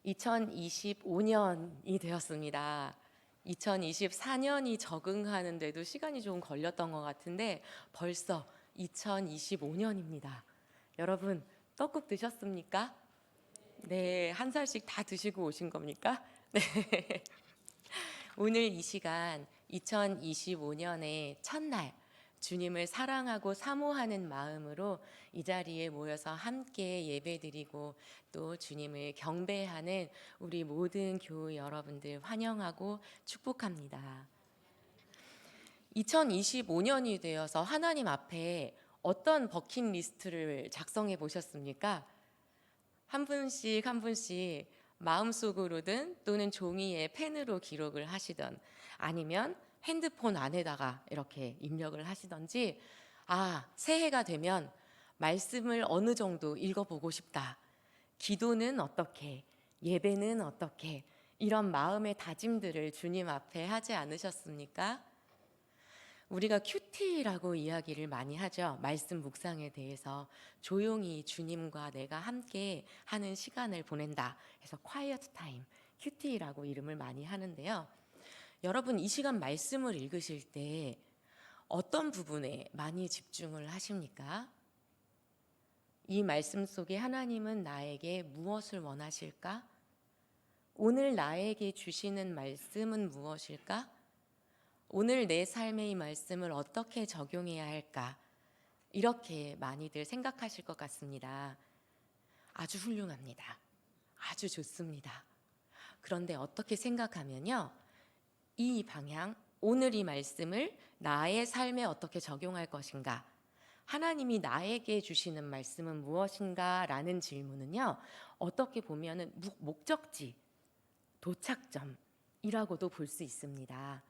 2025년이 되었습니다. 2024년이 적응하는데도 시간이 좀 걸렸던 것 같은데 벌써 2025년입니다. 여러분, 떡국 드셨습니까? 네, 한 살씩 다 드시고 오신 겁니까? 네. 오늘 이 시간 2025년의 첫날 주님을 사랑하고 사모하는 마음으로 이 자리에 모여서 함께 예배드리고 또 주님을 경배하는 우리 모든 교우 여러분들 환영하고 축복합니다. 2025년이 되어서 하나님 앞에 어떤 버킷리스트를 작성해 보셨습니까? 한 분씩 한 분씩 마음속으로든 또는 종이에 펜으로 기록을 하시던 아니면 핸드폰 안에다가 이렇게 입력을 하시던지 새해가 되면 말씀을 어느 정도 읽어보고 싶다. 기도는 어떻게, 예배는 어떻게 이런 마음의 다짐들을 주님 앞에 하지 않으셨습니까? 우리가 큐티라고 이야기를 많이 하죠. 말씀 묵상에 대해서 조용히 주님과 내가 함께 하는 시간을 보낸다 해서 quiet time, 큐티라고 이름을 많이 하는데요. 여러분 이 시간 말씀을 읽으실 때 어떤 부분에 많이 집중을 하십니까? 이 말씀 속에 하나님은 나에게 무엇을 원하실까? 오늘 나에게 주시는 말씀은 무엇일까? 오늘 내 삶의 이 말씀을 어떻게 적용해야 할까? 이렇게 많이들 생각하실 것 같습니다. 아주 훌륭합니다. 아주 좋습니다. 그런데 어떻게 생각하면요. 이 방향, 오늘 이 말씀을 나의 삶에 어떻게 적용할 것인가? 하나님이 나에게 주시는 말씀은 무엇인가? 라는 질문은요. 어떻게 보면은 목적지, 도착점이라고도 볼 수 있습니다.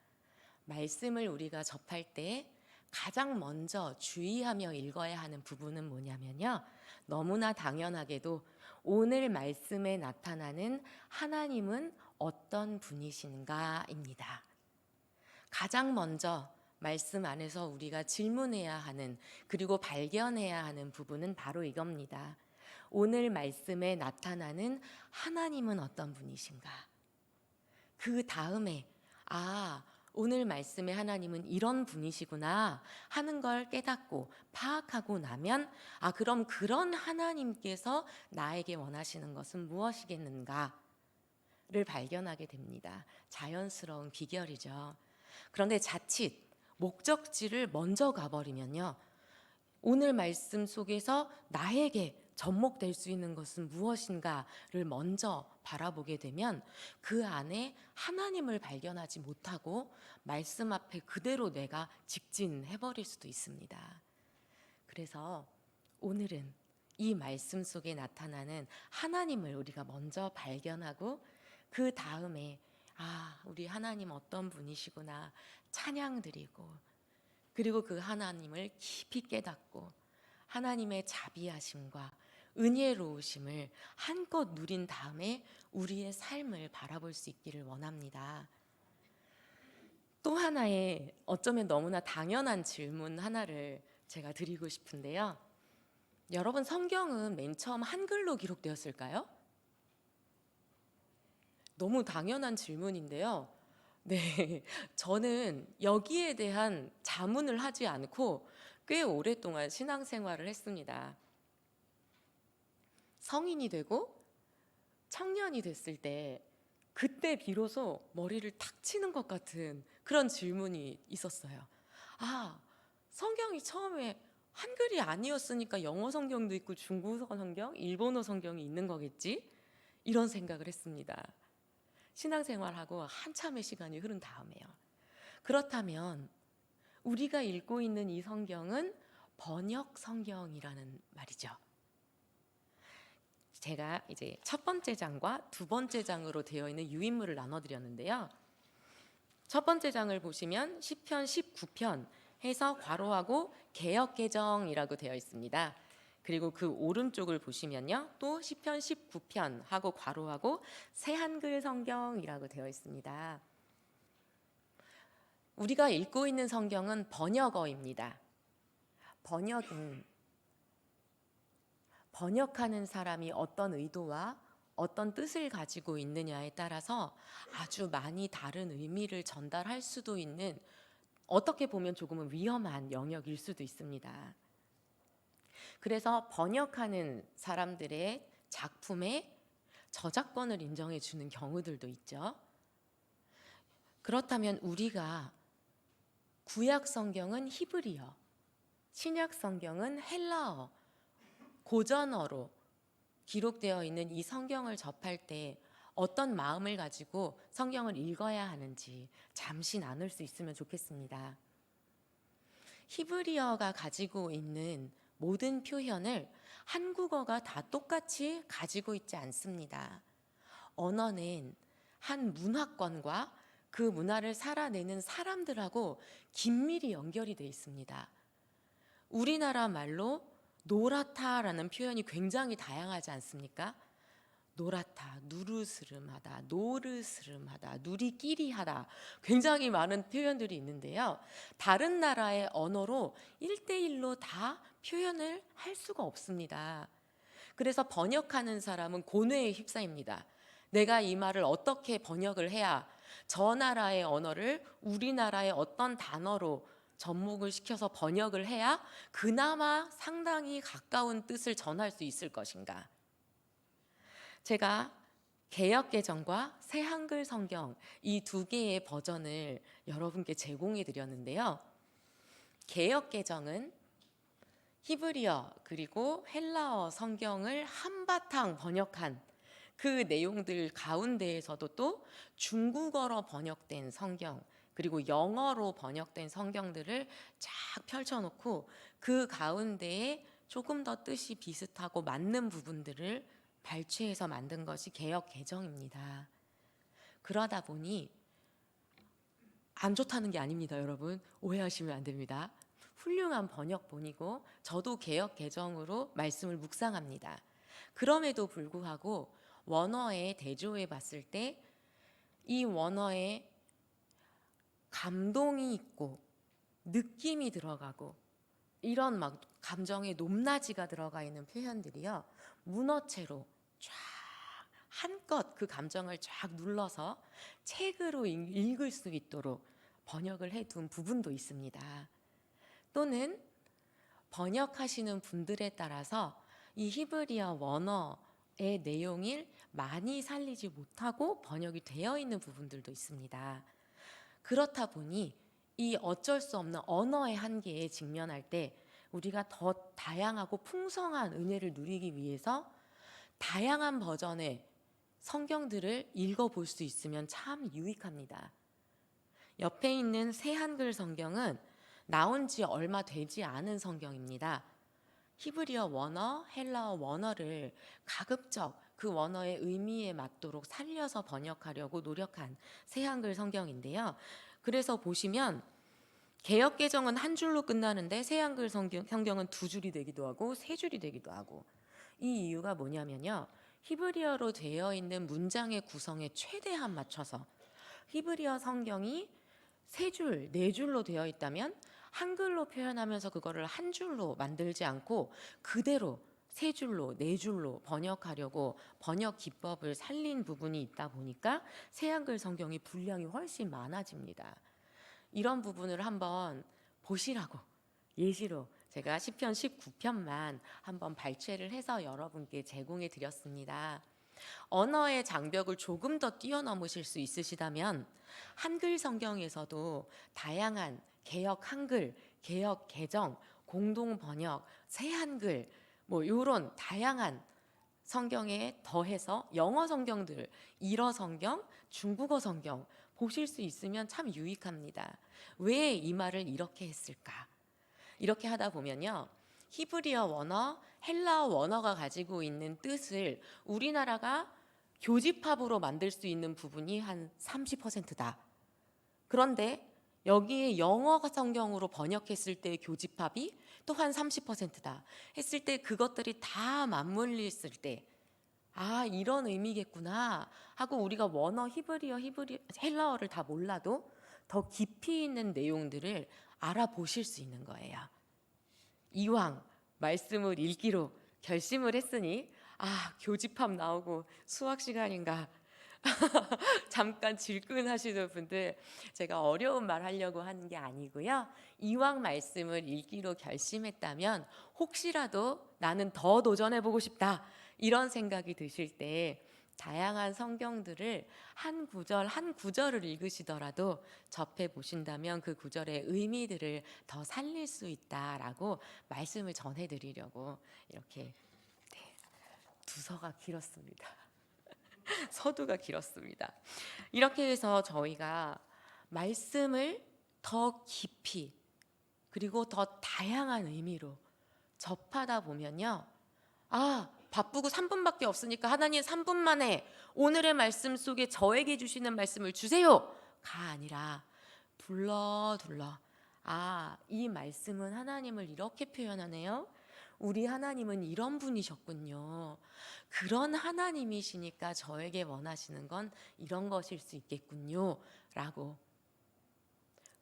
말씀을 우리가 접할 때 가장 먼저 주의하며 읽어야 하는 부분은 뭐냐면요. 너무나 당연하게도 오늘 말씀에 나타나는 하나님은 어떤 분이신가입니다. 가장 먼저 말씀 안에서 우리가 질문해야 하는 그리고 발견해야 하는 부분은 바로 이겁니다. 오늘 말씀에 나타나는 하나님은 어떤 분이신가? 그 다음에 오늘 말씀의 하나님은 이런 분이시구나 하는 걸 깨닫고 파악하고 나면 그럼 그런 하나님께서 나에게 원하시는 것은 무엇이겠는가를 발견하게 됩니다. 자연스러운 비결이죠. 그런데 자칫 목적지를 먼저 가버리면요. 오늘 말씀 속에서 나에게 접목될 수 있는 것은 무엇인가를 먼저 바라보게 되면 그 안에 하나님을 발견하지 못하고 말씀 앞에 그대로 내가 직진해버릴 수도 있습니다. 그래서 오늘은 이 말씀 속에 나타나는 하나님을 우리가 먼저 발견하고 그 다음에 우리 하나님 어떤 분이시구나 찬양드리고 그리고 그 하나님을 깊이 깨닫고 하나님의 자비하심과 은혜로우심을 한껏 누린 다음에 우리의 삶을 바라볼 수 있기를 원합니다. 또 하나의 어쩌면 너무나 당연한 질문 하나를 제가 드리고 싶은데요. 여러분 성경은 맨 처음 한글로 기록되었을까요? 너무 당연한 질문인데요. 네, 저는 여기에 대한 자문을 하지 않고 꽤 오랫동안 신앙생활을 했습니다. 성인이 되고 청년이 됐을 때 그때 비로소 머리를 탁 치는 것 같은 그런 질문이 있었어요. 성경이 처음에 한글이 아니었으니까 영어 성경도 있고 중국어 성경, 일본어 성경이 있는 거겠지? 이런 생각을 했습니다. 신앙생활하고 한참의 시간이 흐른 다음에요. 그렇다면 우리가 읽고 있는 이 성경은 번역 성경이라는 말이죠. 제가 이제 첫 번째 장과 두 번째 장으로 되어 있는 유인물을 나눠드렸는데요. 첫 번째 장을 보시면 시편 19편 해서 괄호하고 개역개정이라고 되어 있습니다. 그리고 그 오른쪽을 보시면요. 또 시편 19편 하고 괄호하고 새한글 성경이라고 되어 있습니다. 우리가 읽고 있는 성경은 번역어입니다. 번역은 번역하는 사람이 어떤 의도와 어떤 뜻을 가지고 있느냐에 따라서 아주 많이 다른 의미를 전달할 수도 있는, 어떻게 보면 조금은 위험한 영역일 수도 있습니다. 그래서 번역하는 사람들의 작품에 저작권을 인정해 주는 경우들도 있죠. 그렇다면 우리가 구약 성경은 히브리어, 신약 성경은 헬라어, 고전어로 기록되어 있는 이 성경을 접할 때 어떤 마음을 가지고 성경을 읽어야 하는지 잠시 나눌 수 있으면 좋겠습니다. 히브리어가 가지고 있는 모든 표현을 한국어가 다 똑같이 가지고 있지 않습니다. 언어는 한 문화권과 그 문화를 살아내는 사람들하고 긴밀히 연결이 되어 있습니다. 우리나라 말로 노랗다라는 표현이 굉장히 다양하지 않습니까? 노랗다, 누르스름하다, 노르스름하다, 누리끼리하다, 굉장히 많은 표현들이 있는데요. 다른 나라의 언어로 1대1로 다 표현을 할 수가 없습니다. 그래서 번역하는 사람은 고뇌에 휩싸입니다. 내가 이 말을 어떻게 번역을 해야 저 나라의 언어를 우리나라의 어떤 단어로 접목을 시켜서 번역을 해야 그나마 상당히 가까운 뜻을 전할 수 있을 것인가. 제가 개역개정과 새한글 성경 이 두 개의 버전을 여러분께 제공해 드렸는데요. 개역개정은 히브리어 그리고 헬라어 성경을 한바탕 번역한 그 내용들 가운데에서도 또 중국어로 번역된 성경 그리고 영어로 번역된 성경들을 쫙 펼쳐놓고 그 가운데에 조금 더 뜻이 비슷하고 맞는 부분들을 발췌해서 만든 것이 개역 개정입니다. 그러다 보니 안 좋다는 게 아닙니다, 여러분. 오해하시면 안 됩니다. 훌륭한 번역본이고 저도 개역 개정으로 말씀을 묵상합니다. 그럼에도 불구하고 원어에 대조해 봤을 때 이 원어에 감동이 있고 느낌이 들어가고 이런 막 감정의 높낮이가 들어가 있는 표현들이요, 문어체로 쫙 한껏 그 감정을 쫙 눌러서 책으로 읽을 수 있도록 번역을 해둔 부분도 있습니다. 또는 번역하시는 분들에 따라서 이 히브리어 원어의 내용을 많이 살리지 못하고 번역이 되어 있는 부분들도 있습니다. 그렇다 보니 이 어쩔 수 없는 언어의 한계에 직면할 때 우리가 더 다양하고 풍성한 은혜를 누리기 위해서 다양한 버전의 성경들을 읽어볼 수 있으면 참 유익합니다. 옆에 있는 새한글 성경은 나온 지 얼마 되지 않은 성경입니다. 히브리어 원어, 헬라어 원어를 가급적 그 원어의 의미에 맞도록 살려서 번역하려고 노력한 새한글 성경인데요. 그래서 보시면 개역개정은 한 줄로 끝나는데 새한글 성경은 두 줄이 되기도 하고 세 줄이 되기도 하고, 이 이유가 뭐냐면요, 히브리어로 되어 있는 문장의 구성에 최대한 맞춰서 히브리어 성경이 세 줄, 네 줄로 되어 있다면 한글로 표현하면서 그거를 한 줄로 만들지 않고 그대로 세 줄로, 네 줄로 번역하려고 번역 기법을 살린 부분이 있다 보니까 새한글 성경이 분량이 훨씬 많아집니다. 이런 부분을 한번 보시라고 예시로 제가 시편 19편만 한번 발췌를 해서 여러분께 제공해 드렸습니다. 언어의 장벽을 조금 더 뛰어넘으실 수 있으시다면 한글 성경에서도 다양한 개역 한글, 개역 개정, 공동 번역, 새 한글 뭐 이런 다양한 성경에 더해서 영어 성경들, 일어 성경, 중국어 성경 보실 수 있으면 참 유익합니다. 왜 이 말을 이렇게 했을까? 이렇게 하다 보면요, 히브리어 원어, 헬라어 원어가 가지고 있는 뜻을 우리나라가 교집합으로 만들 수 있는 부분이 한 30%다. 그런데 여기에 영어 성경으로 번역했을 때의 교집합이 또 한 30%다 했을 때 그것들이 다 맞물렸을 때 아, 이런 의미겠구나 하고 우리가 원어, 히브리어, 헬라어를 다 몰라도 더 깊이 있는 내용들을 알아보실 수 있는 거예요. 이왕 말씀을 읽기로 결심을 했으니 교집합 나오고 수학 시간인가 잠깐 질끈하시는 분들, 제가 어려운 말 하려고 하는 게 아니고요. 이왕 말씀을 읽기로 결심했다면 혹시라도 나는 더 도전해보고 싶다 이런 생각이 드실 때 다양한 성경들을 한 구절 한 구절을 읽으시더라도 접해 보신다면 그 구절의 의미들을 더 살릴 수 있다라고 말씀을 전해드리려고 이렇게 두서가 길었습니다. 서두가 길었습니다. 이렇게 해서 저희가 말씀을 더 깊이 그리고 더 다양한 의미로 접하다 보면요. 바쁘고 3분밖에 없으니까 하나님 3분 만에 오늘의 말씀 속에 저에게 주시는 말씀을 주세요가 아니라 둘러 이 말씀은 하나님을 이렇게 표현하네요. 우리 하나님은 이런 분이셨군요. 그런 하나님이시니까 저에게 원하시는 건 이런 것일 수 있겠군요 라고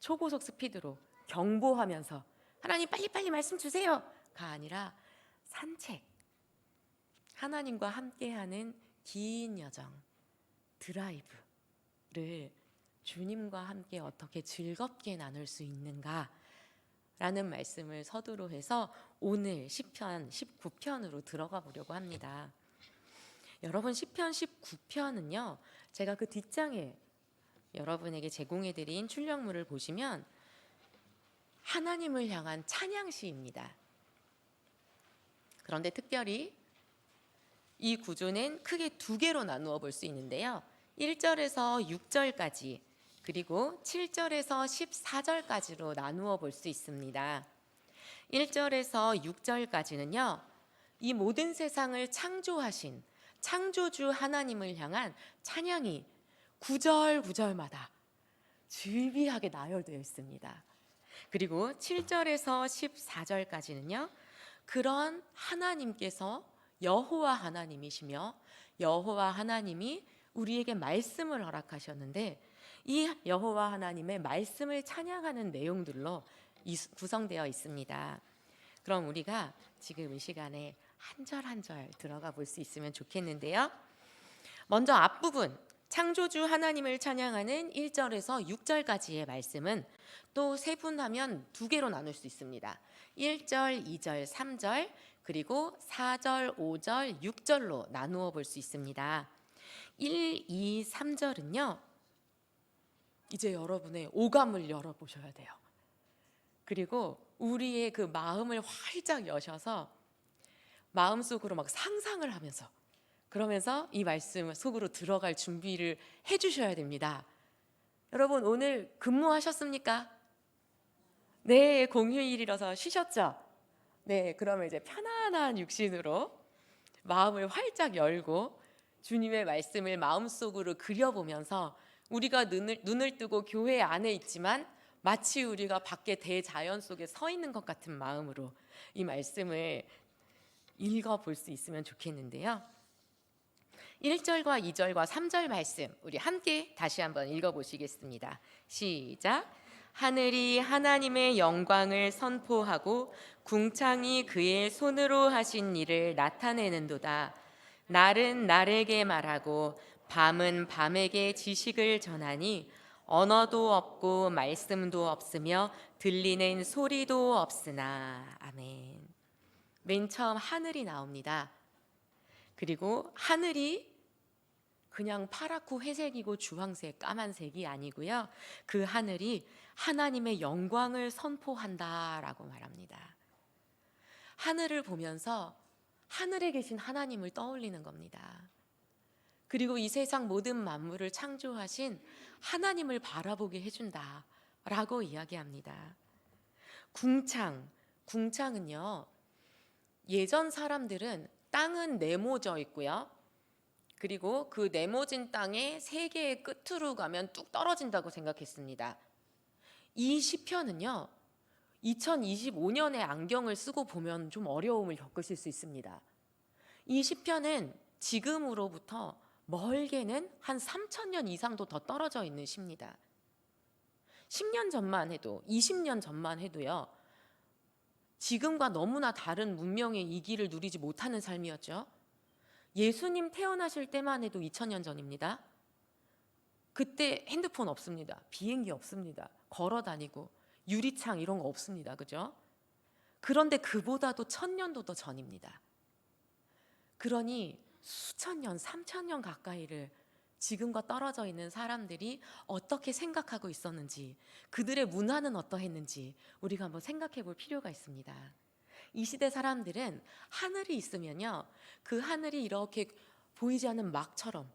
초고속 스피드로 경보하면서 하나님 빨리빨리 말씀 주세요가 아니라 산책, 하나님과 함께하는 긴 여정, 드라이브를 주님과 함께 어떻게 즐겁게 나눌 수 있는가 라는 말씀을 서두로 해서 오늘 시편 19편으로 들어가 보려고 합니다. 여러분, 시편 19편은요 제가 그 뒷장에 여러분에게 제공해드린 출력물을 보시면 하나님을 향한 찬양시입니다. 그런데 특별히 이 구조는 크게 두 개로 나누어 볼 수 있는데요. 1절에서 6절까지 그리고 7절에서 14절까지로 나누어 볼 수 있습니다. 1절에서 6절까지는요. 이 모든 세상을 창조하신 창조주 하나님을 향한 찬양이 구절마다 즐비하게 나열되어 있습니다. 그리고 7절에서 14절까지는요. 그런 하나님께서 여호와 하나님이시며 여호와 하나님이 우리에게 말씀을 허락하셨는데 이 여호와 하나님의 말씀을 찬양하는 내용들로 구성되어 있습니다. 그럼 우리가 지금 이 시간에 한 절 한 절 들어가 볼 수 있으면 좋겠는데요. 먼저 앞부분 창조주 하나님을 찬양하는 1절에서 6절까지의 말씀은 또 세분하면 두 개로 나눌 수 있습니다. 1절, 2절, 3절 그리고 4절, 5절, 6절로 나누어 볼 수 있습니다. 1, 2, 3절은요. 이제 여러분의 오감을 열어보셔야 돼요. 그리고 우리의 그 마음을 활짝 여셔서 마음속으로 막 상상을 하면서 그러면서 이 말씀 속으로 들어갈 준비를 해주셔야 됩니다. 여러분, 오늘 근무하셨습니까? 네, 공휴일이라서 쉬셨죠? 네, 그러면 이제 편안한 육신으로 마음을 활짝 열고 주님의 말씀을 마음속으로 그려보면서 우리가 눈을 뜨고 교회 안에 있지만 마치 우리가 밖에 대자연 속에 서 있는 것 같은 마음으로 이 말씀을 읽어볼 수 있으면 좋겠는데요. 1절과 2절과 3절 말씀 우리 함께 다시 한번 읽어보시겠습니다. 시작. 하늘이 하나님의 영광을 선포하고 궁창이 그의 손으로 하신 일을 나타내는도다. 날은 날에게 말하고 밤은 밤에게 지식을 전하니 언어도 없고 말씀도 없으며 들리는 소리도 없으나. 아멘. 맨 처음 하늘이 나옵니다. 그리고 하늘이 그냥 파랗고 회색이고 주황색, 까만색이 아니고요. 그 하늘이 하나님의 영광을 선포한다라고 말합니다. 하늘을 보면서 하늘에 계신 하나님을 떠올리는 겁니다. 그리고 이 세상 모든 만물을 창조하신 하나님을 바라보게 해준다라고 이야기합니다. 궁창은요. 예전 사람들은 땅은 네모져 있고요. 그리고 그 네모진 땅에 세 개의 끝으로 가면 뚝 떨어진다고 생각했습니다. 이 시편은요. 2025년에 안경을 쓰고 보면 좀 어려움을 겪으실 수 있습니다. 이 시편은 지금으로부터 멀게는 한 3,000년 이상도 더 떨어져 있는 시입니다. 10년 전만 해도 20년 전만 해도요. 지금과 너무나 다른 문명의 이기를 누리지 못하는 삶이었죠. 예수님 태어나실 때만 해도 2000년 전입니다. 그때 핸드폰 없습니다. 비행기 없습니다. 걸어 다니고 유리창 이런 거 없습니다. 그죠? 그런데 그보다도 1000년도 더 전입니다. 그러니 수천 년, 3000년 가까이를 지금과 떨어져 있는 사람들이 어떻게 생각하고 있었는지, 그들의 문화는 어떠했는지 우리가 한번 생각해 볼 필요가 있습니다. 이 시대 사람들은 하늘이 있으면요, 그 하늘이 이렇게 보이지 않는 막처럼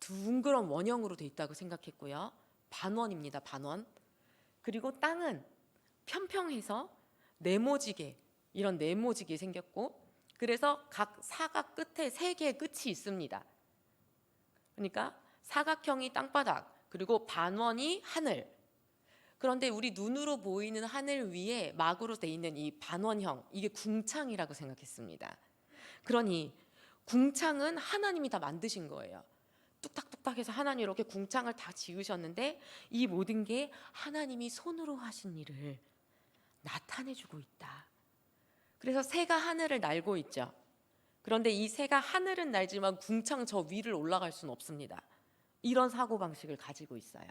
둥그런 원형으로 돼 있다고 생각했고요. 반원입니다, 반원. 그리고 땅은 평평해서 네모지게, 이런 네모지게 생겼고, 그래서 각 사각 끝에 3개의 끝이 있습니다. 그러니까 사각형이 땅바닥, 그리고 반원이 하늘. 그런데 우리 눈으로 보이는 하늘 위에 막으로 돼 있는 이 반원형, 이게 궁창이라고 생각했습니다. 그러니 궁창은 하나님이 다 만드신 거예요. 뚝딱뚝딱 해서 하나님이 이렇게 궁창을 다 지으셨는데, 이 모든 게 하나님이 손으로 하신 일을 나타내주고 있다. 그래서 새가 하늘을 날고 있죠. 그런데 이 새가 하늘은 날지만 궁창 저 위를 올라갈 수는 없습니다. 이런 사고방식을 가지고 있어요.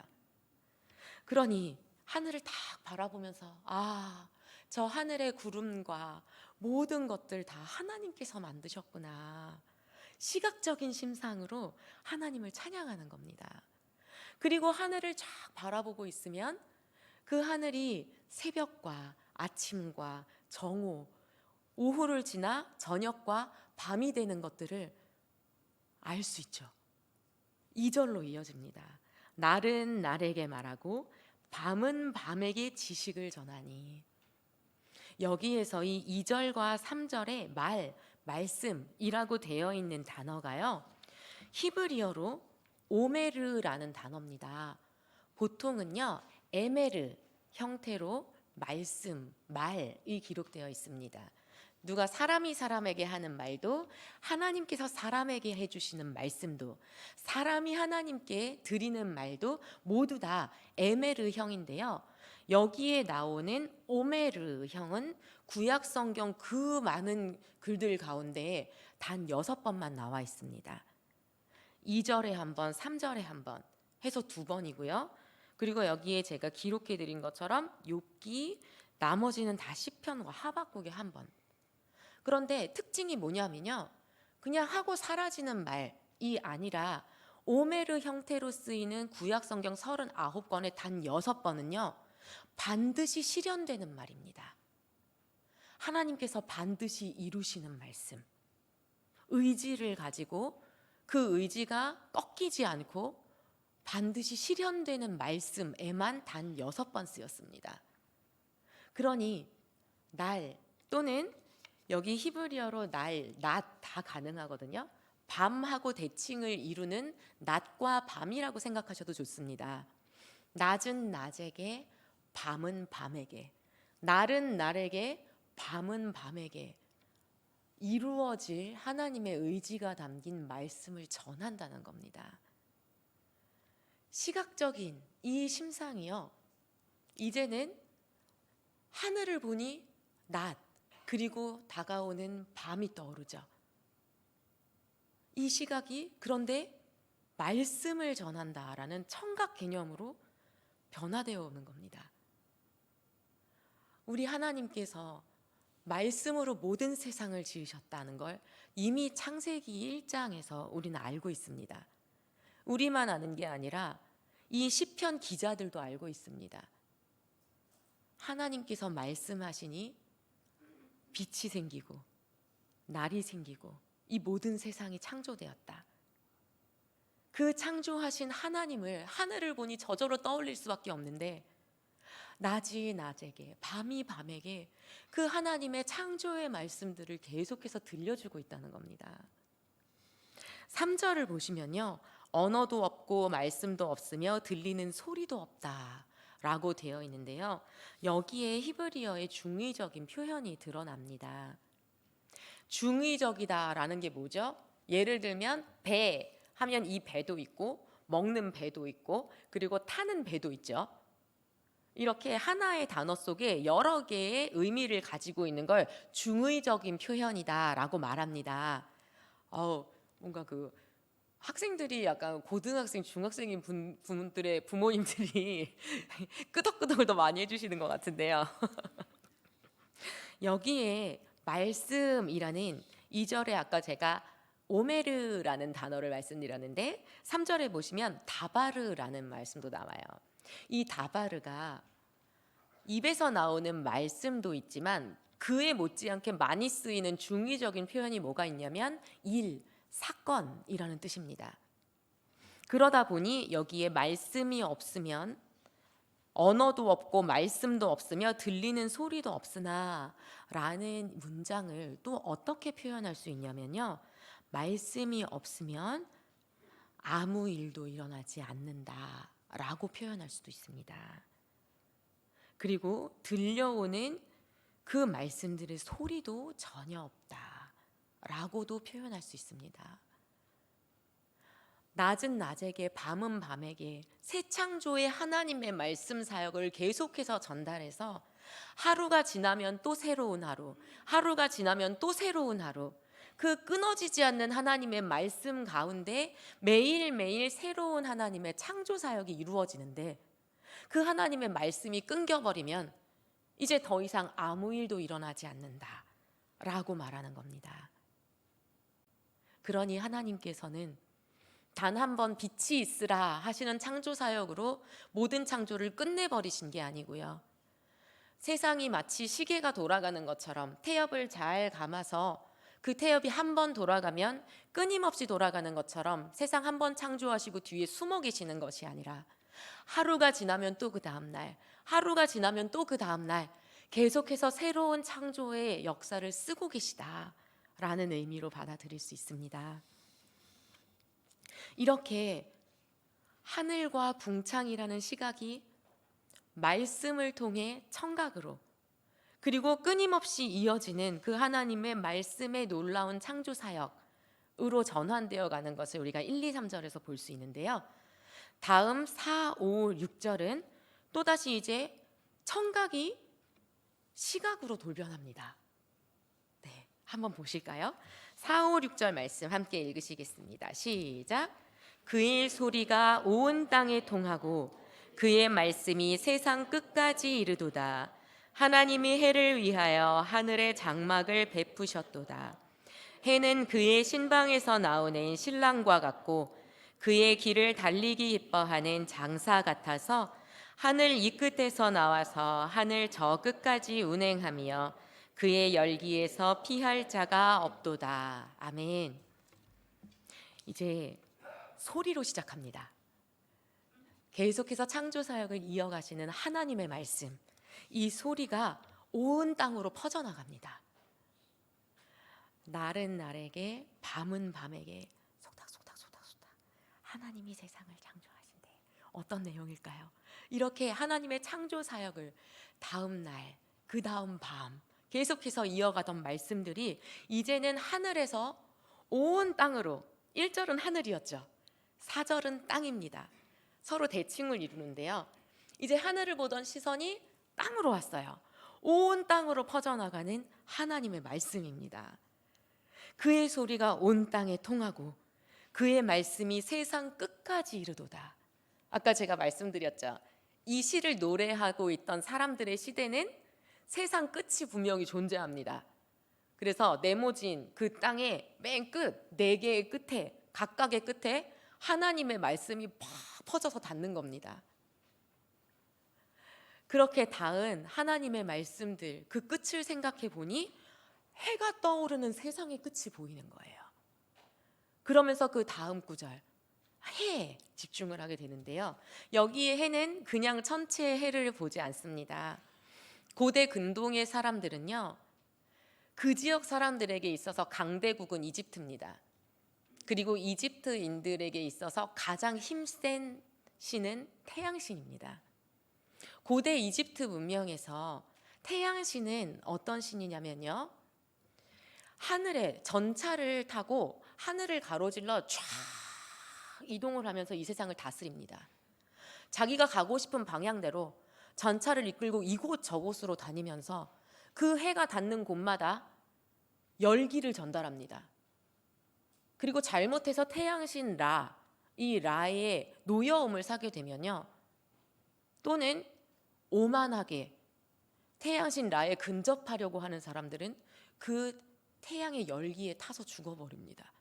그러니 하늘을 딱 바라보면서, 아, 저 하늘의 구름과 모든 것들 다 하나님께서 만드셨구나. 시각적인 심상으로 하나님을 찬양하는 겁니다. 그리고 하늘을 쫙 바라보고 있으면 그 하늘이 새벽과 아침과 정오, 오후를 지나 저녁과 밤이 되는 것들을 알 수 있죠. 2절로 이어집니다. 날은 날에게 말하고 밤은 밤에게 지식을 전하니. 여기에서 이 2절과 3절에 말씀이라고 되어 있는 단어가요, 히브리어로 오메르라는 단어입니다. 보통은요, 에메르 형태로 말씀, 말이 기록되어 있습니다. 누가 사람이 사람에게 하는 말도, 하나님께서 사람에게 해주시는 말씀도, 사람이 하나님께 드리는 말도 모두 다 에메르형인데요. 여기에 나오는 오메르형은 구약 성경 그 많은 글들 가운데 단 6번만 나와 있습니다. 2절에 한 번, 3절에 한 번 해서 2번이고요. 그리고 여기에 제가 기록해 드린 것처럼 욥기, 나머지는 다 시편과 하박국에 한 번. 그런데 특징이 뭐냐면요, 그냥 하고 사라지는 말이 아니라 오메르 형태로 쓰이는 구약 성경 39권의 단 6번은요 반드시 실현되는 말입니다. 하나님께서 반드시 이루시는 말씀, 의지를 가지고 그 의지가 꺾이지 않고 반드시 실현되는 말씀에만 단 6번 쓰였습니다. 그러니 날 또는 여기 히브리어로 날, 낮 다 가능하거든요. 밤하고 대칭을 이루는 낮과 밤이라고 생각하셔도 좋습니다. 낮은 낮에게, 밤은 밤에게, 날은 날에게, 밤은 밤에게 이루어질 하나님의 의지가 담긴 말씀을 전한다는 겁니다. 시각적인 이 심상이요, 이제는 하늘을 보니 낮, 그리고 다가오는 밤이 떠오르죠. 이 시각이 그런데 말씀을 전한다라는 청각 개념으로 변화되어 오는 겁니다. 우리 하나님께서 말씀으로 모든 세상을 지으셨다는 걸 이미 창세기 1장에서 우리는 알고 있습니다. 우리만 아는 게 아니라 이 시편 기자들도 알고 있습니다. 하나님께서 말씀하시니 빛이 생기고 날이 생기고 이 모든 세상이 창조되었다. 그 창조하신 하나님을 하늘을 보니 저절로 떠올릴 수밖에 없는데, 낮이 낮에게, 밤이 밤에게 그 하나님의 창조의 말씀들을 계속해서 들려주고 있다는 겁니다. 3절을 보시면요, 언어도 없고 말씀도 없으며 들리는 소리도 없다 라고 되어 있는데요, 여기에 히브리어의 중의적인 표현이 드러납니다. 중의적이다 라는 게 뭐죠? 예를 들면 배 하면 이 배도 있고 먹는 배도 있고 그리고 타는 배도 있죠. 이렇게 하나의 단어 속에 여러 개의 의미를 가지고 있는 걸 중의적인 표현이다 라고 말합니다. 뭔가 그 학생들이 약간 고등학생, 중학생인 분들의 부모님들이 끄덕끄덕을 더 많이 해주시는 것 같은데요. 여기에 말씀이라는 2절에 아까 제가 오메르라는 단어를 말씀드렸는데 3절에 보시면 다바르라는 말씀도 나와요. 이 다바르가 입에서 나오는 말씀도 있지만 그에 못지않게 많이 쓰이는 중의적인 표현이 뭐가 있냐면 일, 사건이라는 뜻입니다. 그러다 보니 여기에 말씀이 없으면 언어도 없고 말씀도 없으며 들리는 소리도 없으나 라는 문장을 또 어떻게 표현할 수 있냐면요. 말씀이 없으면 아무 일도 일어나지 않는다 라고 표현할 수도 있습니다. 그리고 들려오는 그 말씀들의 소리도 전혀 없다 라고도 표현할 수 있습니다. 낮은 낮에게 밤은 밤에게 새 창조의 하나님의 말씀 사역을 계속해서 전달해서 하루가 지나면 또 새로운 하루, 하루가 지나면 또 새로운 하루, 그 끊어지지 않는 하나님의 말씀 가운데 매일매일 새로운 하나님의 창조 사역이 이루어지는데 그 하나님의 말씀이 끊겨버리면 이제 더 이상 아무 일도 일어나지 않는다 라고 말하는 겁니다. 그러니 하나님께서는 단 한 번 빛이 있으라 하시는 창조 사역으로 모든 창조를 끝내버리신 게 아니고요. 세상이 마치 시계가 돌아가는 것처럼 태엽을 잘 감아서 그 태엽이 한 번 돌아가면 끊임없이 돌아가는 것처럼 세상 한 번 창조하시고 뒤에 숨어 계시는 것이 아니라 하루가 지나면 또 그 다음 날, 하루가 지나면 또 그 다음 날 계속해서 새로운 창조의 역사를 쓰고 계시다라는 의미로 받아들일 수 있습니다. 이렇게 하늘과 궁창이라는 시각이 말씀을 통해 청각으로 그리고 끊임없이 이어지는 그 하나님의 말씀의 놀라운 창조 사역으로 전환되어 가는 것을 우리가 1, 2, 3절에서 볼 수 있는데요. 다음 4, 5, 6절은 또다시 이제 청각이 시각으로 돌변합니다. 네, 한번 보실까요? 4, 5, 6절 말씀 함께 읽으시겠습니다. 시작. 그의 소리가 온 땅에 통하고 그의 말씀이 세상 끝까지 이르도다. 하나님이 해를 위하여 하늘의 장막을 베푸셨도다. 해는 그의 신방에서 나오는 신랑과 같고 그의 길을 달리기 기뻐하는 장사 같아서 하늘 이 끝에서 나와서 하늘 저 끝까지 운행하며 그의 열기에서 피할 자가 없도다. 아멘. 이제 소리로 시작합니다. 계속해서 창조 사역을 이어가시는 하나님의 말씀, 이 소리가 온 땅으로 퍼져나갑니다. 날은 날에게 밤은 밤에게 속닥속닥 하나님이 세상을 창조하신대. 어떤 내용일까요? 이렇게 하나님의 창조 사역을 다음 날, 그 다음 밤 계속해서 이어가던 말씀들이 이제는 하늘에서 온 땅으로, 1절은 하늘이었죠. 4절은 땅입니다. 서로 대칭을 이루는데요. 이제 하늘을 보던 시선이 땅으로 왔어요. 온 땅으로 퍼져나가는 하나님의 말씀입니다. 그의 소리가 온 땅에 통하고 그의 말씀이 세상 끝까지 이르도다. 아까 제가 말씀드렸죠. 이 시를 노래하고 있던 사람들의 시대는 세상 끝이 분명히 존재합니다. 그래서 네모진 그 땅의 맨 끝, 네 개의 끝에, 각각의 끝에 하나님의 말씀이 팍 퍼져서 닿는 겁니다. 그렇게 닿은 하나님의 말씀들, 그 끝을 생각해 보니 해가 떠오르는 세상의 끝이 보이는 거예요. 그러면서 그 다음 구절, 해에 집중을 하게 되는데요. 여기에 해는 그냥 천체의 해를 보지 않습니다. 고대 근동의 사람들은요, 그 지역 사람들에게 있어서 강대국은 이집트입니다. 그리고 이집트인들에게 있어서 가장 힘센 신은 태양신입니다. 고대 이집트 문명에서 태양신은 어떤 신이냐면요, 하늘에 전차를 타고 하늘을 가로질러 쫙 이동을 하면서 이 세상을 다스립니다. 자기가 가고 싶은 방향대로 전차를 이끌고 이곳 저곳으로 다니면서 그 해가 닿는 곳마다 열기를 전달합니다. 그리고 잘못해서 태양신 라, 이 라의 노여움을 사게 되면요, 또는 오만하게 태양신 라에 근접하려고 하는 사람들은 그 태양의 열기에 타서 죽어버립니다.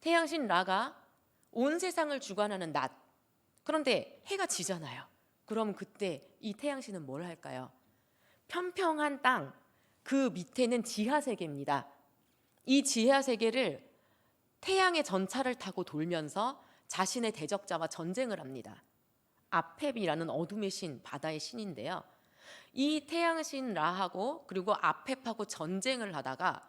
태양신 라가 온 세상을 주관하는 낮, 그런데 해가 지잖아요. 그럼 그때 이 태양신은 뭘 할까요? 평평한 땅, 그 밑에는 지하세계입니다. 이 지하세계를 태양의 전차를 타고 돌면서 자신의 대적자와 전쟁을 합니다. 아펩이라는 어둠의 신, 바다의 신인데요, 이 태양신 라하고 그리고 아펩하고 전쟁을 하다가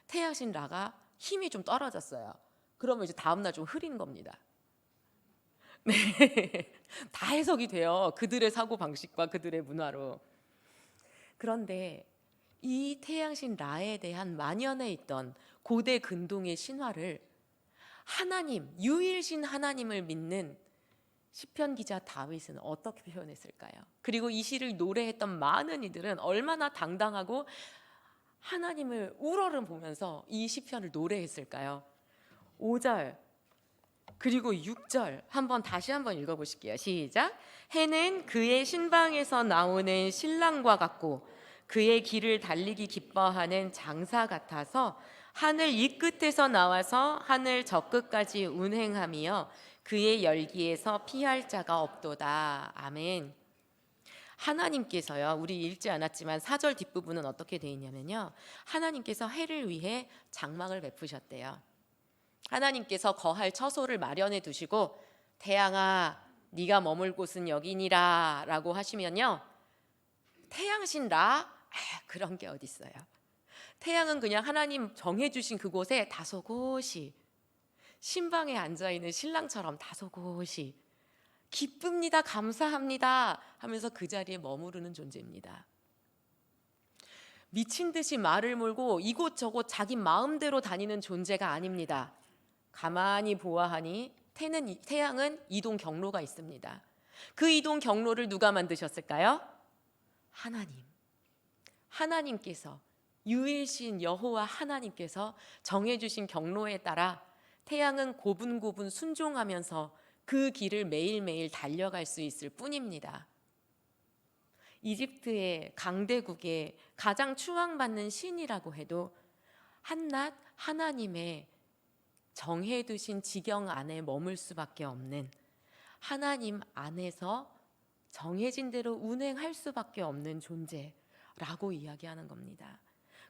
태양신 라가 힘이 좀 떨어졌어요. 그러면 이제 다음날 좀 흐린 겁니다. 네, 다 해석이 돼요. 그들의 사고방식과 그들의 문화로. 그런데 이 태양신 라에 대한 만연해 있던 고대 근동의 신화를 하나님, 유일신 하나님을 믿는 시편 기자 다윗은 어떻게 표현했을까요? 그리고 이 시를 노래했던 많은 이들은 얼마나 당당하고 하나님을 우러러보면서 이 시편을 노래했을까요? 5절 그리고 6절 다시 한번 읽어보실게요. 시작. 해는 그의 신방에서 나오는 신랑과 같고 그의 길을 달리기 기뻐하는 장사 같아서 하늘 이 끝에서 나와서 하늘 저 끝까지 운행하며 그의 열기에서 피할 자가 없도다. 아멘. 하나님께서요, 우리 읽지 않았지만 4절 뒷부분은 어떻게 되어 있냐면요, 하나님께서 해를 위해 장막을 베푸셨대요. 하나님께서 거할 처소를 마련해 두시고 태양아 네가 머물 곳은 여기니라 라고 하시면요, 태양신 라? 그런 게 어디 있어요. 태양은 그냥 하나님 정해주신 그곳에 다소곳이 신방에 앉아있는 신랑처럼 다소곳이 기쁩니다, 감사합니다 하면서 그 자리에 머무르는 존재입니다. 미친 듯이 말을 몰고 이곳저곳 자기 마음대로 다니는 존재가 아닙니다. 가만히 보아하니 태양은 이동 경로가 있습니다. 그 이동 경로를 누가 만드셨을까요? 하나님께서, 유일신 여호와 하나님께서 정해주신 경로에 따라 태양은 고분고분 순종하면서 그 길을 매일매일 달려갈 수 있을 뿐입니다. 이집트의 강대국의 가장 추앙받는 신이라고 해도 한낱 하나님의 정해두신 지경 안에 머물 수밖에 없는, 하나님 안에서 정해진 대로 운행할 수밖에 없는 존재라고 이야기하는 겁니다.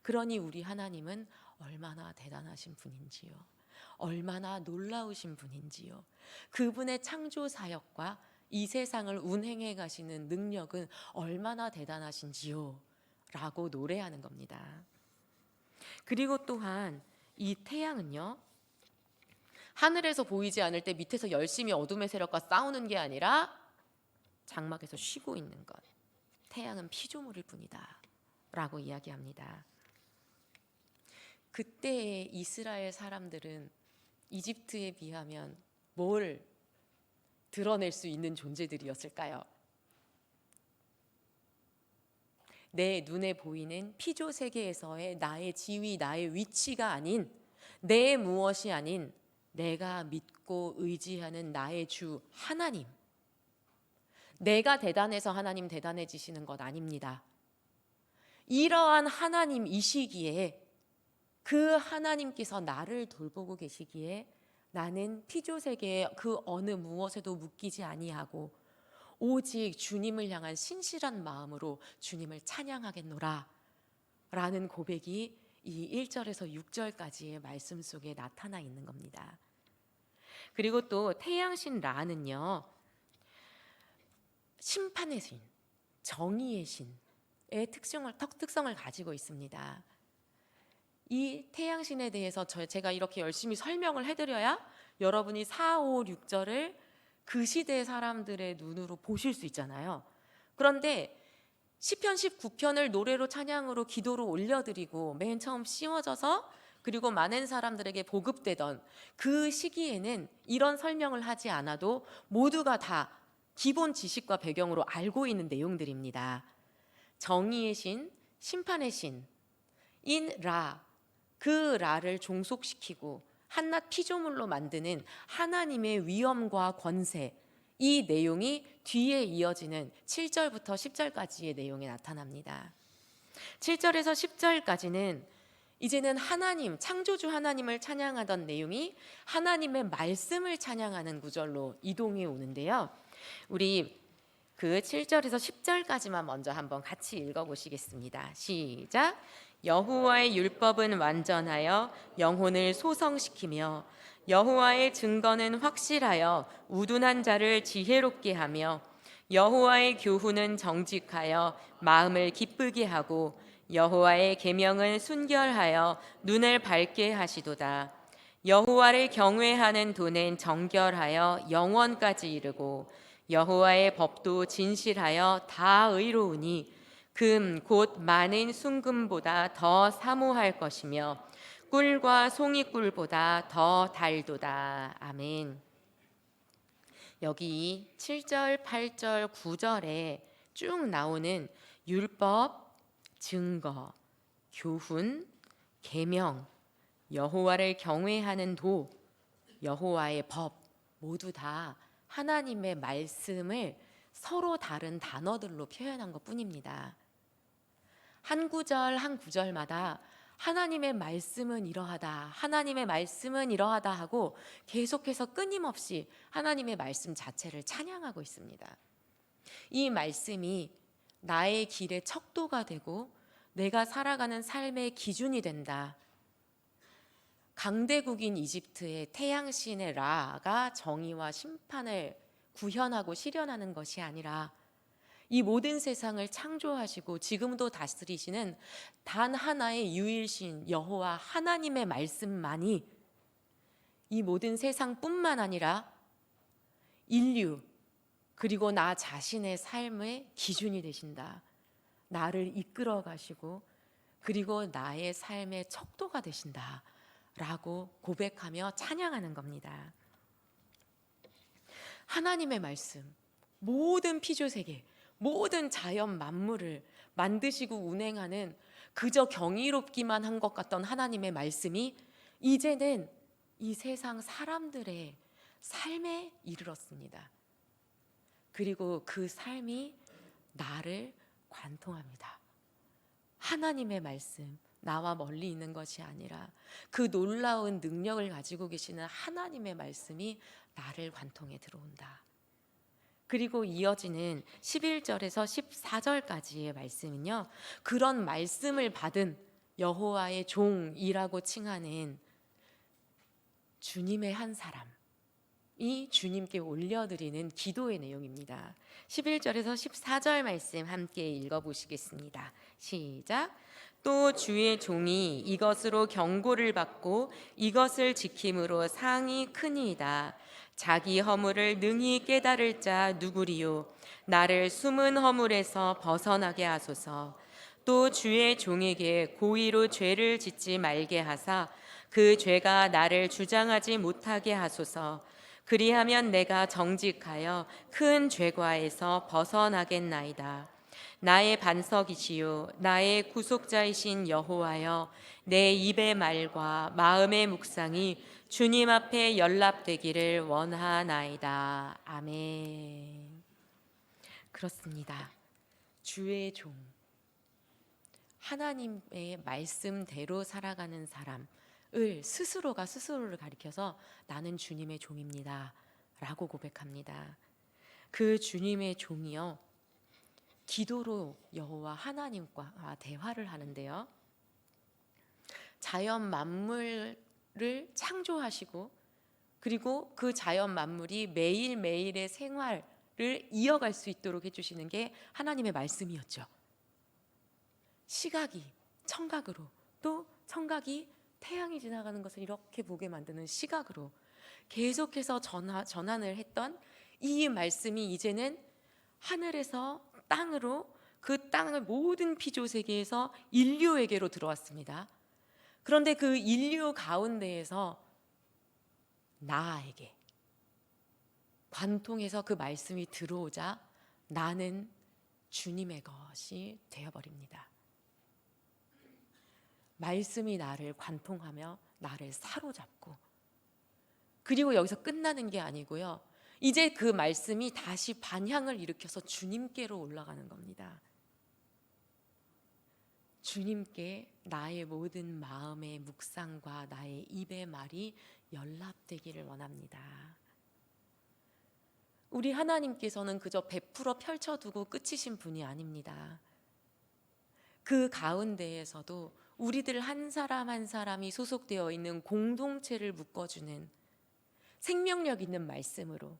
그러니 우리 하나님은 얼마나 대단하신 분인지요, 얼마나 놀라우신 분인지요, 그분의 창조 사역과 이 세상을 운행해 가시는 능력은 얼마나 대단하신지요 라고 노래하는 겁니다. 그리고 또한 이 태양은요, 하늘에서 보이지 않을 때 밑에서 열심히 어둠의 세력과 싸우는 게 아니라 장막에서 쉬고 있는 것, 태양은 피조물일 뿐이다 라고 이야기합니다. 그때의 이스라엘 사람들은 이집트에 비하면 뭘 드러낼 수 있는 존재들이었을까요? 내 눈에 보이는 피조 세계에서의 나의 지위, 나의 위치가 아닌, 내 무엇이 아닌 내가 믿고 의지하는 나의 주 하나님, 내가 대단해서 하나님 대단해지시는 것 아닙니다. 이러한 하나님이시기에, 그 하나님께서 나를 돌보고 계시기에 나는 피조세계의 그 어느 무엇에도 묶이지 아니하고 오직 주님을 향한 신실한 마음으로 주님을 찬양하겠노라 라는 고백이 이 1절에서 6절까지의 말씀 속에 나타나 있는 겁니다. 그리고 또 태양신 라는요, 심판의 신, 정의의 신의 특성을 가지고 있습니다. 이 태양신에 대해서 제가 이렇게 열심히 설명을 해드려야 여러분이 4, 5, 6절을 그 시대 사람들의 눈으로 보실 수 있잖아요. 그런데 시편 19편을 노래로 찬양으로 기도로 올려드리고 맨 처음 씌워져서 그리고 많은 사람들에게 보급되던 그 시기에는 이런 설명을 하지 않아도 모두가 다 기본 지식과 배경으로 알고 있는 내용들입니다. 정의의 신, 심판의 신인 라, 그 라를 종속시키고 한낱 피조물로 만드는 하나님의 위엄과 권세, 이 내용이 뒤에 이어지는 7절부터 10절까지의 내용에 나타납니다. 7절에서 10절까지는 이제는 하나님, 창조주 하나님을 찬양하던 내용이 하나님의 말씀을 찬양하는 구절로 이동해 오는데요. 우리 그 7절에서 10절까지만 먼저 한번 같이 읽어보시겠습니다. 시작. 여호와의 율법은 완전하여 영혼을 소성시키며 여호와의 증거는 확실하여 우둔한 자를 지혜롭게 하며 여호와의 교훈은 정직하여 마음을 기쁘게 하고 여호와의 계명은 순결하여 눈을 밝게 하시도다. 여호와를 경외하는 도는 정결하여 영원까지 이르고 여호와의 법도 진실하여 다 의로우니 금 곧 많은 순금보다 더 사모할 것이며 꿀과 송이꿀보다 더 달도다. 아멘. 여기 7절, 8절, 9절에 쭉 나오는 율법, 증거, 교훈, 계명, 여호와를 경외하는 도, 여호와의 법 모두 다 하나님의 말씀을 서로 다른 단어들로 표현한 것뿐입니다. 한 구절 한 구절마다 하나님의 말씀은 이러하다, 하나님의 말씀은 이러하다 하고 계속해서 끊임없이 하나님의 말씀 자체를 찬양하고 있습니다. 이 말씀이 나의 길의 척도가 되고 내가 살아가는 삶의 기준이 된다. 강대국인 이집트의 태양신의 라가 정의와 심판을 구현하고 실현하는 것이 아니라 이 모든 세상을 창조하시고 지금도 다스리시는 단 하나의 유일신 여호와 하나님의 말씀만이 이 모든 세상뿐만 아니라 인류 그리고 나 자신의 삶의 기준이 되신다. 나를 이끌어 가시고 그리고 나의 삶의 척도가 되신다 라고 고백하며 찬양하는 겁니다. 하나님의 말씀, 모든 피조세계, 모든 자연 만물을 만드시고 운행하는 그저 경이롭기만 한 것 같던 하나님의 말씀이 이제는 이 세상 사람들의 삶에 이르렀습니다. 그리고 그 삶이 나를 관통합니다. 하나님의 말씀, 나와 멀리 있는 것이 아니라 그 놀라운 능력을 가지고 계시는 하나님의 말씀이 나를 관통해 들어온다. 그리고 이어지는 11절에서 14절까지의 말씀은요, 그런 말씀을 받은 여호와의 종이라고 칭하는 주님의 한 사람이 주님께 올려드리는 기도의 내용입니다. 11절에서 14절 말씀 함께 읽어보시겠습니다. 시작. 또 주의 종이 이것으로 경고를 받고 이것을 지킴으로 상이 크니이다. 자기 허물을 능히 깨달을 자 누구리요? 나를 숨은 허물에서 벗어나게 하소서. 또 주의 종에게 고의로 죄를 짓지 말게 하사 그 죄가 나를 주장하지 못하게 하소서. 그리하면 내가 정직하여 큰 죄과에서 벗어나겠나이다. 나의 반석이시요 나의 구속자이신 여호와여, 내 입의 말과 마음의 묵상이 주님 앞에 연락되기를 원하나이다. 아멘. 그렇습니다. 주의 종, 하나님의 말씀대로 살아가는 사람을 스스로가 스스로를 가리켜서 나는 주님의 종입니다 라고 고백합니다. 그 주님의 종이요, 기도로 여호와 하나님과 대화를 하는데요, 자연 만물을 창조하시고 그리고 그 자연 만물이 매일매일의 생활을 이어갈 수 있도록 해주시는 게 하나님의 말씀이었죠. 시각이 청각으로, 또 청각이 태양이 지나가는 것을 이렇게 보게 만드는 시각으로 계속해서 전환을 했던 이 말씀이 이제는 하늘에서 땅으로, 그 땅의 모든 피조 세계에서 인류에게로 들어왔습니다. 그런데 그 인류 가운데에서 나에게 관통해서 그 말씀이 들어오자 나는 주님의 것이 되어버립니다. 말씀이 나를 관통하며 나를 사로잡고 그리고 여기서 끝나는 게 아니고요. 이제 그 말씀이 다시 반향을 일으켜서 주님께로 올라가는 겁니다. 주님께 나의 모든 마음의 묵상과 나의 입의 말이 연락되기를 원합니다. 우리 하나님께서는 그저 100% 펼쳐두고 끝이신 분이 아닙니다. 그 가운데에서도 우리들 한 사람 한 사람이 소속되어 있는 공동체를 묶어주는 생명력 있는 말씀으로,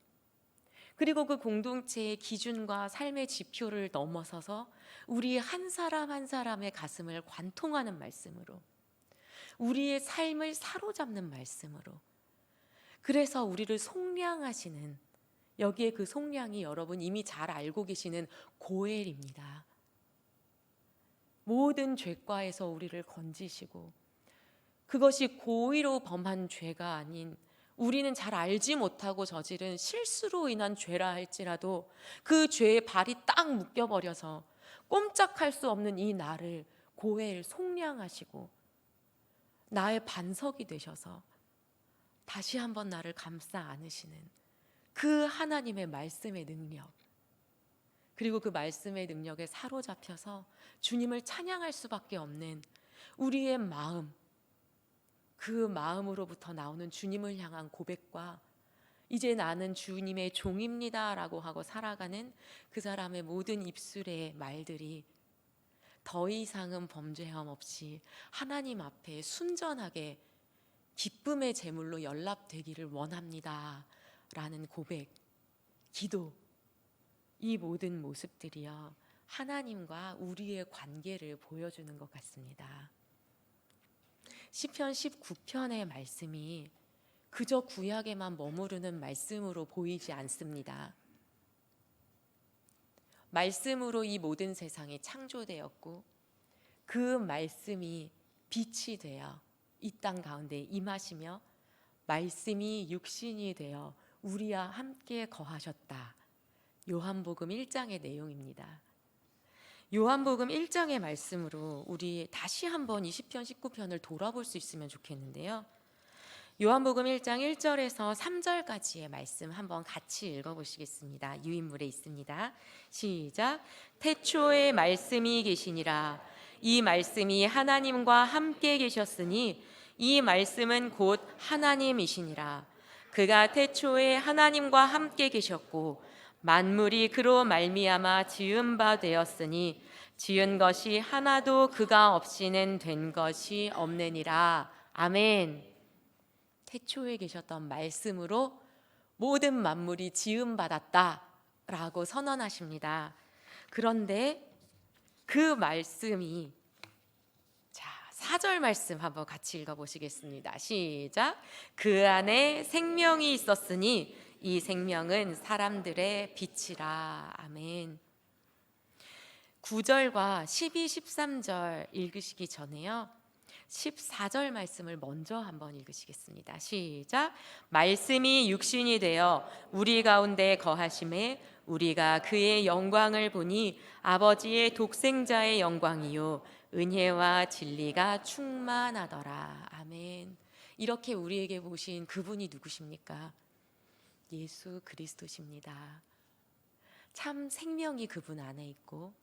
그리고 그 공동체의 기준과 삶의 지표를 넘어서서 우리 한 사람 한 사람의 가슴을 관통하는 말씀으로, 우리의 삶을 사로잡는 말씀으로, 그래서 우리를 속량하시는, 여기에 그 속량이 여러분 이미 잘 알고 계시는 고엘입니다. 모든 죄과에서 우리를 건지시고, 그것이 고의로 범한 죄가 아닌 우리는 잘 알지 못하고 저지른 실수로 인한 죄라 할지라도 그 죄에 발이 딱 묶여버려서 꼼짝할 수 없는 이 나를 고엘 속량하시고 나의 반석이 되셔서 다시 한번 나를 감싸 안으시는 그 하나님의 말씀의 능력, 그리고 그 말씀의 능력에 사로잡혀서 주님을 찬양할 수밖에 없는 우리의 마음, 그 마음으로부터 나오는 주님을 향한 고백과 이제 나는 주님의 종입니다 라고 하고 살아가는 그 사람의 모든 입술의 말들이 더 이상은 범죄함 없이 하나님 앞에 순전하게 기쁨의 제물로 연락되기를 원합니다 라는 고백, 기도, 이 모든 모습들이요 하나님과 우리의 관계를 보여주는 것 같습니다. 시편 19편의 말씀이 그저 구약에만 머무르는 말씀으로 보이지 않습니다. 말씀으로 이 모든 세상이 창조되었고 그 말씀이 빛이 되어 이 땅 가운데 임하시며 말씀이 육신이 되어 우리와 함께 거하셨다. 요한복음 1장의 내용입니다. 요한복음 1장의 말씀으로 우리 다시 한번 20편 19편을 돌아볼 수 있으면 좋겠는데요. 요한복음 1장 1절에서 3절까지의 말씀 한번 같이 읽어보시겠습니다. 유인물에 있습니다. 시작. 태초에 말씀이 계시니라. 이 말씀이 하나님과 함께 계셨으니 이 말씀은 곧 하나님이시니라. 그가 태초에 하나님과 함께 계셨고 만물이 그로 말미암아 지은 바 되었으니 지은 것이 하나도 그가 없이는 된 것이 없느니라. 아멘. 태초에 계셨던 말씀으로 모든 만물이 지음 받았다라고 선언하십니다. 그런데 그 말씀이, 자, 4절 말씀 한번 같이 읽어보시겠습니다. 시작. 그 안에 생명이 있었으니 이 생명은 사람들의 빛이라. 아멘. 9절과 12, 13절 읽으시기 전에요 14절 말씀을 먼저 한번 읽으시겠습니다. 시작. 말씀이 육신이 되어 우리 가운데 거하심에 우리가 그의 영광을 보니 아버지의 독생자의 영광이요 은혜와 진리가 충만하더라. 아멘. 이렇게 우리에게 보신 그분이 누구십니까? 예수 그리스도십니다. 참 생명이 그분 안에 있고,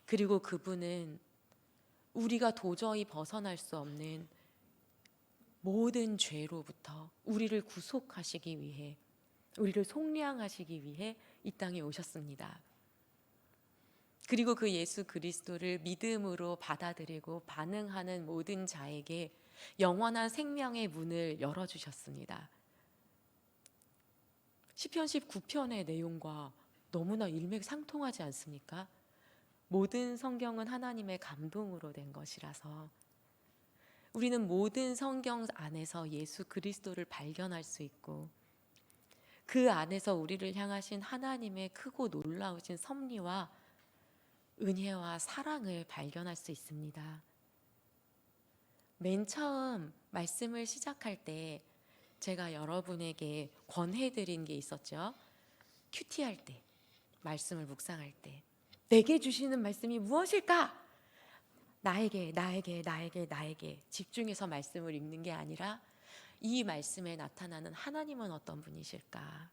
그리고 그분은 우리가 도저히 벗어날 수 없는 모든 죄로부터 우리를 구속하시기 위해, 우리를 속량하시기 위해 이 땅에 오셨습니다. 그리고 그 예수 그리스도를 믿음으로 받아들이고 반응하는 모든 자에게 영원한 생명의 문을 열어주셨습니다. 시편 19편의 내용과 너무나 일맥상통하지 않습니까? 모든 성경은 하나님의 감동으로 된 것이라서 우리는 모든 성경 안에서 예수 그리스도를 발견할 수 있고 그 안에서 우리를 향하신 하나님의 크고 놀라우신 섭리와 은혜와 사랑을 발견할 수 있습니다. 맨 처음 말씀을 시작할 때 제가 여러분에게 권해드린 게 있었죠. 큐티할 때, 말씀을 묵상할 때 내게 주시는 말씀이 무엇일까? 나에게 집중해서 말씀을 읽는 게 아니라 이 말씀에 나타나는 하나님은 어떤 분이실까?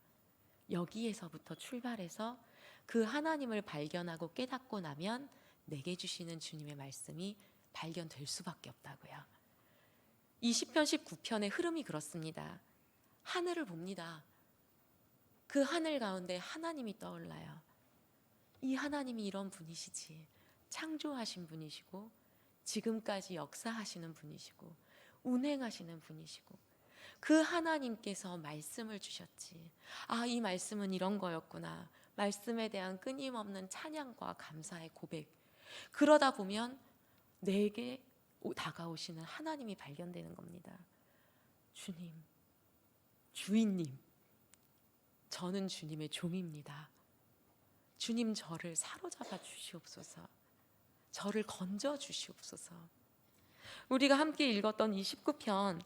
여기에서부터 출발해서 그 하나님을 발견하고 깨닫고 나면 내게 주시는 주님의 말씀이 발견될 수밖에 없다고요. 이 시편 19편의 흐름이 그렇습니다. 하늘을 봅니다. 그 하늘 가운데 하나님이 떠올라요. 이 하나님이 이런 분이시지. 창조하신 분이시고 지금까지 역사하시는 분이시고 운행하시는 분이시고 그 하나님께서 말씀을 주셨지. 아, 이 말씀은 이런 거였구나. 말씀에 대한 끊임없는 찬양과 감사의 고백. 그러다 보면 내게 다가오시는 하나님이 발견되는 겁니다. 주님, 주인님, 저는 주님의 종입니다. 주님, 저를 사로잡아 주시옵소서. 저를 건져 주시옵소서. 우리가 함께 읽었던 이 19편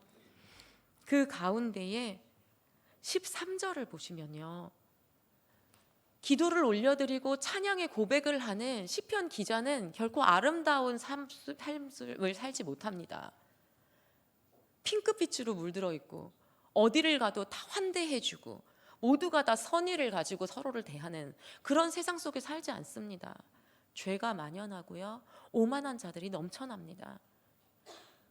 그 가운데에 13절을 보시면요, 기도를 올려드리고 찬양의 고백을 하는 시편 기자는 결코 아름다운 삶을 살지 못합니다. 핑크빛으로 물들어 있고 어디를 가도 다 환대해주고 모두가 다 선의를 가지고 서로를 대하는 그런 세상 속에 살지 않습니다. 죄가 만연하고요, 오만한 자들이 넘쳐납니다.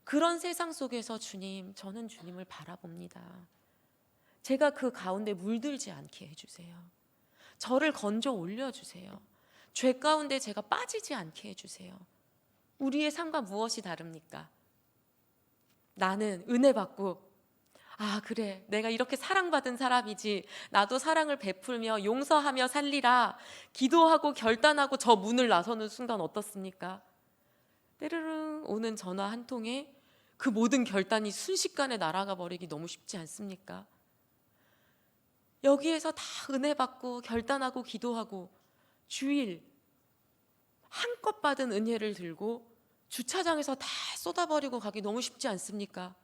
그런 세상 속에서 주님, 저는 주님을 바라봅니다. 제가 그 가운데 물들지 않게 해주세요. 저를 건져 올려주세요. 죄 가운데 제가 빠지지 않게 해주세요. 우리의 삶과 무엇이 다릅니까? 나는 은혜 받고, 아, 그래, 내가 이렇게 사랑받은 사람이지, 나도 사랑을 베풀며 용서하며 살리라 기도하고 결단하고 저 문을 나서는 순간 어떻습니까? 때르릉 오는 전화 한 통에 그 모든 결단이 순식간에 날아가 버리기 너무 쉽지 않습니까? 여기에서 다 은혜 받고 결단하고 기도하고 주일 한껏 받은 은혜를 들고 주차장에서 다 쏟아버리고 가기 너무 쉽지 않습니까?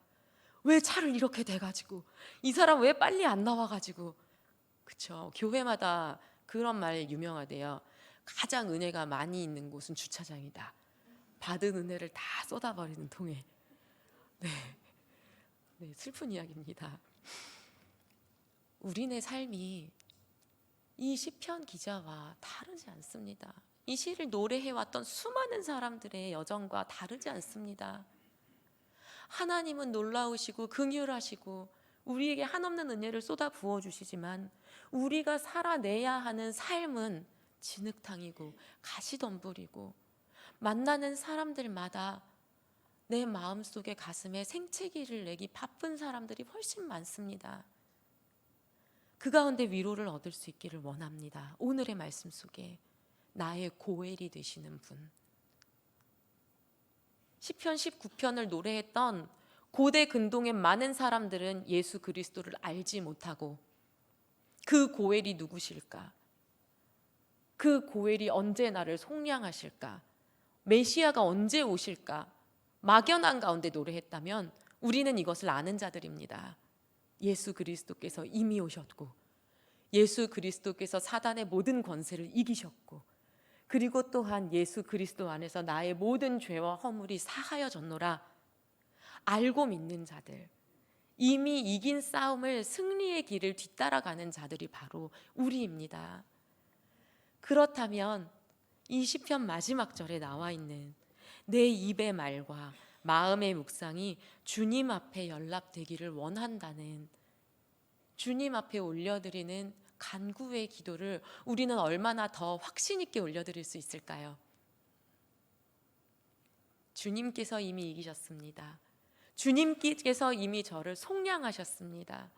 왜 차를 이렇게 대가지고, 이 사람 왜 빨리 안 나와가지고. 그쵸, 교회마다 그런 말 유명하대요. 가장 은혜가 많이 있는 곳은 주차장이다. 받은 은혜를 다 쏟아버리는 통에. 네, 슬픈 이야기입니다. 우리네 삶이 이 시편 기자와 다르지 않습니다. 이 시를 노래해왔던 수많은 사람들의 여정과 다르지 않습니다. 하나님은 놀라우시고 긍휼하시고 우리에게 한없는 은혜를 쏟아 부어주시지만 우리가 살아내야 하는 삶은 진흙탕이고 가시덤불이고 만나는 사람들마다 내 마음속에 가슴에 생채기를 내기 바쁜 사람들이 훨씬 많습니다. 그 가운데 위로를 얻을 수 있기를 원합니다. 오늘의 말씀 속에 나의 고엘이 되시는 분, 시편 19편을 노래했던 고대 근동의 많은 사람들은 예수 그리스도를 알지 못하고 그 고엘이 누구실까? 그 고엘이 언제 나를 속량하실까? 메시아가 언제 오실까? 막연한 가운데 노래했다면 우리는 이것을 아는 자들입니다. 예수 그리스도께서 이미 오셨고 예수 그리스도께서 사단의 모든 권세를 이기셨고 그리고 또한 예수 그리스도 안에서 나의 모든 죄와 허물이 사하여졌노라 알고 믿는 자들, 이미 이긴 싸움을 승리의 길을 뒤따라가는 자들이 바로 우리입니다. 그렇다면 이 시편 마지막 절에 나와 있는 내 입의 말과 마음의 묵상이 주님 앞에 연락되기를 원한다는, 주님 앞에 올려드리는 간구의 기도를 우리는 얼마나 더 확신 있게 올려드릴 수 있을까요? 주님께서 이미 이기셨습니다. 주님께서 이미 저를 속량하셨습니다.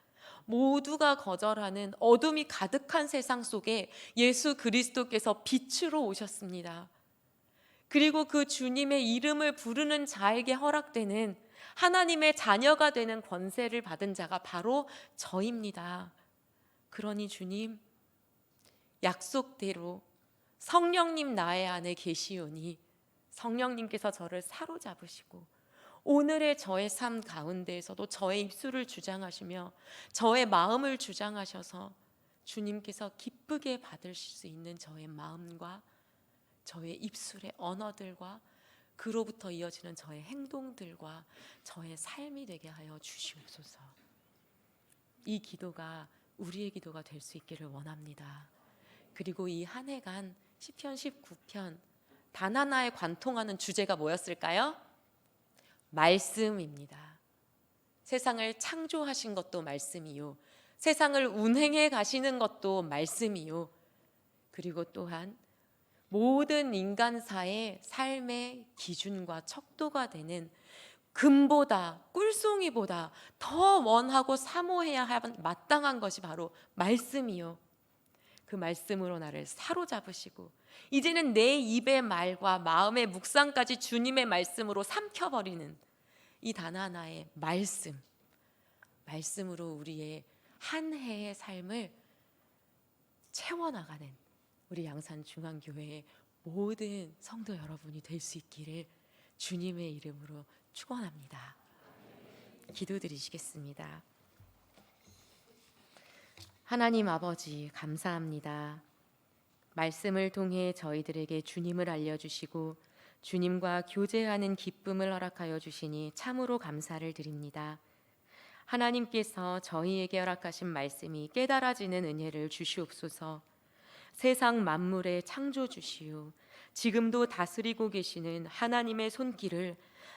모두가 거절하는 어둠이 가득한 세상 속에 예수 그리스도께서 빛으로 오셨습니다. 그리고 그 주님의 이름을 부르는 자에게 허락되는 하나님의 자녀가 되는 권세를 받은 자가 바로 저입니다. 그러니 주님, 약속대로 성령님 나의 안에 계시오니 성령님께서 저를 사로잡으시고 오늘의 저의 삶 가운데에서도 저의 입술을 주장하시며 저의 마음을 주장하셔서 주님께서 기쁘게 받으실 수 있는 저의 마음과 저의 입술의 언어들과 그로부터 이어지는 저의 행동들과 저의 삶이 되게 하여 주시옵소서. 이 기도가 우리의 기도가 될 수 있기를 원합니다. 그리고 이 한 해간 시편 19편 단 하나에 관통하는 주제가 뭐였을까요? 말씀입니다. 세상을 창조하신 것도 말씀이요, 세상을 운행해 가시는 것도 말씀이요, 그리고 또한 모든 인간사의 삶의 기준과 척도가 되는 금보다 꿀송이보다 더 원하고 사모해야 할 마땅한 것이 바로 말씀이요, 그 말씀으로 나를 사로잡으시고 이제는 내 입의 말과 마음의 묵상까지 주님의 말씀으로 삼켜버리는 이 단 하나의 말씀으로 우리의 한 해의 삶을 채워나가는 우리 양산중앙교회의 모든 성도 여러분이 될 수 있기를 주님의 이름으로 축원합니다. 기도드리시겠습니다. 하나님 아버지, 감사합니다. 말씀을 통해 저희들에게 주님을 알려주시고 주님과 교제하는 기쁨을 허락하여 주시니 참으로 감사를 드립니다. 하나님께서 저희에게 허락하신 말씀이 깨달아지는 은혜를 주시옵소서. 세상 만물의 창조주시오, 지금도 다스리고 계시는 하나님의 손길을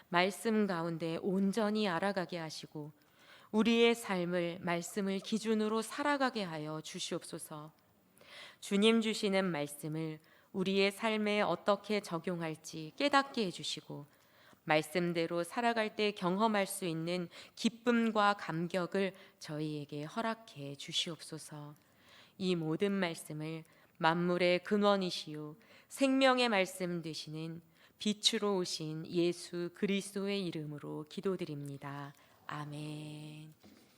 말씀 가운데 온전히 알아가게 하시고 우리의 삶을 말씀을 기준으로 살아가게 하여 주시옵소서. 주님 주시는 말씀을 우리의 삶에 어떻게 적용할지 깨닫게 해주시고 말씀대로 살아갈 때 경험할 수 있는 기쁨과 감격을 저희에게 허락해 주시옵소서. 이 모든 말씀을 만물의 근원이시요 생명의 말씀 되시는 빛으로 오신 예수 그리스도의 이름으로 기도드립니다. 아멘.